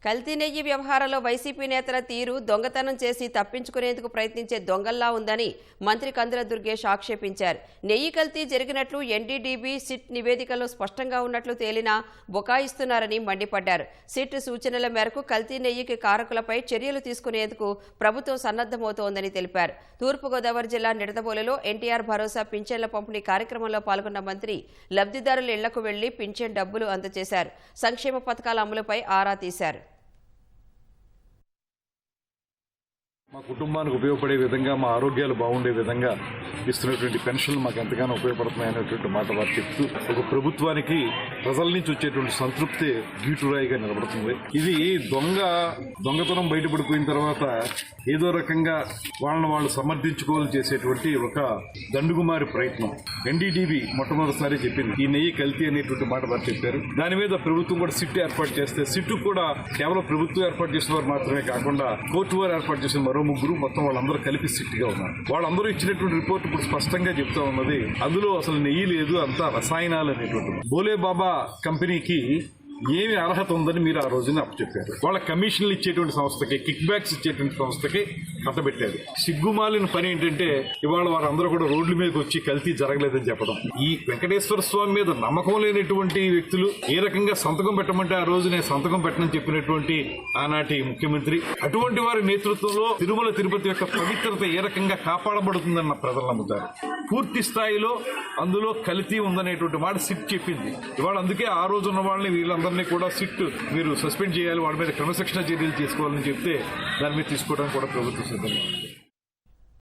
కల్తీ నెయ్యి వ్యవహారంలో వైసీపీ నేతల తీరు దొంగతనం చేసి తప్పించుకునేందుకు ప్రయత్నించే దొంగల్లా ఉందని మంత్రి కందుల దుర్గేష్ ఆక్షేపించారు. నెయ్యి కల్తీ జరిగినట్లు ఎన్డీడీబీ సిట్ నివేదికలో స్పష్టంగా ఉన్నట్లు తేలినా బుకాయిస్తున్నారని మండిపడ్డారు. సిట్ సూచనల మేరకు కల్తీ నెయ్యికి కారకులపై చర్యలు తీసుకునేందుకు ప్రభుత్వం సన్నద్దమవుతోందని తెలిపారు. తూర్పుగోదావరి జిల్లా నిడదవోలులో ఎన్టీఆర్ భరోసా పింఛన్ల పంపిణీ కార్యక్రమంలో పాల్గొన్న మంత్రి లబ్ధిదారుల ఇళ్లకు వెళ్లి పింఛన్ డబ్బులు అందజేశారు. సంక్షేమ పథకాల అమలుపై ఆరా తీశారు. మా కుటుంబానికి ఉపయోగపడే విధంగా, మా ఆరోగ్యాలు బాగుండే విధంగా ఇస్తున్నటువంటి పెన్షన్లు మాకు ఎంతగానో ఉపయోగపడుతున్నాయనేటువంటి మాట వారు చెప్తూ ఒక ప్రభుత్వానికి ప్రజల నుంచి వచ్చేటువంటి సంతృప్తి గీటురాయిగా నిలబడుతుంది. ఇది దొంగతనం బయటపడిపోయిన తర్వాత ఏదో రకంగా వాళ్ళని వాళ్ళు సమర్థించుకోవాలని చేసేటువంటి ఒక దండుగుమారి ప్రయత్నం. ఎన్డీడీబీ మొట్టమొదటిసారి చెప్పింది ఈ నెయ్యి కల్తీ అనేటువంటి మాట వారు చెప్పారు. దాని మీద ప్రభుత్వం కూడా సిట్ ఏర్పాటు చేస్తే సిట్ కూడా కేవలం ప్రభుత్వం ఏర్పాటు చేసిన వారు మాత్రమే కాకుండా కోర్టు వారు ఏర్పాటు చేసిన మరో ముగ్గురు, మొత్తం వాళ్ళందరూ కలిపి సిట్గా ఉన్నారు. వాళ్ళందరూ ఇచ్చినటువంటి రిపోర్ట్ ఇప్పుడు స్పష్టంగా చెప్తా ఉన్నది అందులో అసలు నెయ్యి లేదు, అంతా రసాయనాలు అనేటువంటి. బోలే బాబా కంపెనీకి ఏమి అర్హత ఉందని మీరు ఆ రోజున అప్పచెప్పారు. వాళ్ళ కమిషన్లు ఇచ్చేటువంటి సంస్థకి, కిక్ బ్యాక్స్ ఇచ్చేటువంటి సంస్థకి కట్టబెట్టారు. సిగ్గుమాలిన పని ఏంటంటే ఇవాళ వారందరూ కూడా రోడ్ల మీదకి వచ్చి కల్తీ జరగలేదని చెప్పడం. ఈ వెంకటేశ్వర స్వామి మీద నమ్మకం లేనటువంటి వ్యక్తులు ఏ రకంగా సంతకం పెట్టమంటే ఆ రోజు నేను సంతకం పెట్టనని చెప్పినటువంటి ఆనాటి ముఖ్యమంత్రి, అటువంటి వారి నేతృత్వంలో తిరుమల తిరుపతి యొక్క పవిత్రత ఏ రకంగా కాపాడబడుతుందన్న ప్రజలు నమ్ముతారు. పూర్తి స్థాయిలో అందులో కల్తీ ఉందనేటువంటి మాట సిట్ చెప్పింది. ఇవాళ అందుకే ఆ రోజు ఉన్న వాళ్ళని వీళ్ళందరినీ కూడా సిట్ మీరు సస్పెండ్ చేయాలి, వాళ్ళ మీద క్రమశిక్షణ చర్యలు తీసుకోవాలని చెప్తే దాని మీద తీసుకోవడానికి కూడా ప్రభుత్వం సిద్ధంగా ఉంది.